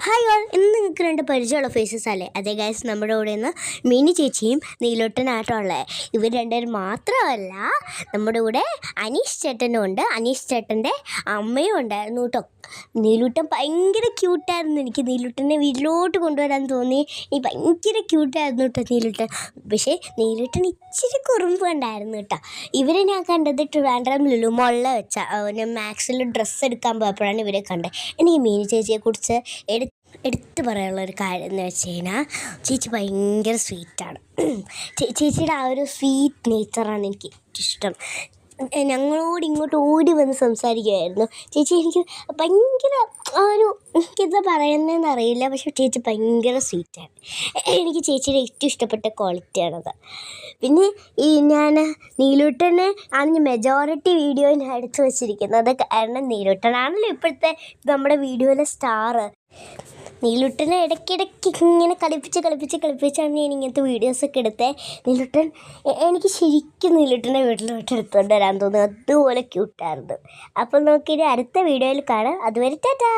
Hi all, ഇന്ന് നിങ്ങൾക്ക് രണ്ട് പരിചയമുള്ള ഫേസസ് അല്ലേ? അതേ ഗൈസ്, നമ്മുടെ കൂടെ നിന്ന് മിനി ചേച്ചിയും നീലോട്ടനായിട്ടുള്ളത്. ഇവർ രണ്ടുപേരും മാത്രമല്ല, നമ്മുടെ കൂടെ അനീഷ് ചേട്ടനും ഉണ്ട്. അനീഷ് ചേട്ടൻ്റെ അമ്മയും ഉണ്ടായിരുന്നു കേട്ടോ. നീലൂട്ടൻ ഭയങ്കര ക്യൂട്ടായിരുന്നു. എനിക്ക് നീലൂട്ടനെ വീട്ടിലോട്ട് കൊണ്ടുവരാൻ തോന്നി. ഈ ഭയങ്കര ക്യൂട്ടായിരുന്നു കേട്ടോ നീലൂട്ടൻ. പക്ഷേ നീലൂട്ടൻ ഇച്ചിരി കുറുമ്പ് ഉണ്ടായിരുന്നു കേട്ടോ. ഇവരെ ഞാൻ കണ്ടത് ട്രിവാൻഡ്രം ലുലു മോളിൽ വെച്ചാൽ മാക്സിൽ ഡ്രസ്സ് എടുക്കാൻ പോയപ്പോഴാണ് ഇവരെ കണ്ടത്. എനിക്ക് മിനി ചേച്ചിയെക്കുറിച്ച് എടുത്തു പറയാനുള്ളൊരു കാര്യം എന്ന് വെച്ച് കഴിഞ്ഞാൽ, ചേച്ചി ഭയങ്കര സ്വീറ്റാണ്. ചേച്ചിയുടെ ആ ഒരു സ്വീറ്റ് നേച്ചറാണ് എനിക്ക് ഏറ്റവും ഇഷ്ടം. ഞങ്ങളോട് ഇങ്ങോട്ട് ഓടി വന്ന് സംസാരിക്കുമായിരുന്നു. ചേച്ചി എനിക്ക് ഭയങ്കര എനിക്കെന്താ പറയുന്നതെന്ന് അറിയില്ല, പക്ഷെ ചേച്ചി ഭയങ്കര സ്വീറ്റാണ്. എനിക്ക് ചേച്ചിയുടെ ഏറ്റവും ഇഷ്ടപ്പെട്ട ക്വാളിറ്റിയാണത്. പിന്നെ ഞാൻ നീലൂട്ടനെ ആണ് മെജോറിറ്റി വീഡിയോ ഞാൻ എടുത്തു വച്ചിരിക്കുന്നത്. കാരണം നീലൂട്ടനാണല്ലോ ഇപ്പോഴത്തെ നമ്മുടെ വീഡിയോയിലെ സ്റ്റാർ. നീലൂട്ടനെ ഇടയ്ക്കിടയ്ക്ക് ഇങ്ങനെ കളിപ്പിച്ചാണ് ഞാൻ ഇങ്ങനത്തെ വീഡിയോസൊക്കെ എടുത്തത്. നീലൂട്ടൻ എനിക്ക് ശരിക്കും നീലൂട്ടനെ വീട്ടിലോട്ട് എടുത്തുകൊണ്ട് വരാൻ തോന്നുന്നു. അതുപോലെ ക്യൂട്ടായിരുന്നു. അപ്പം നമുക്കിനി അടുത്ത വീഡിയോയിൽ കാണാം. അതുവരെ ടാറ്റാ.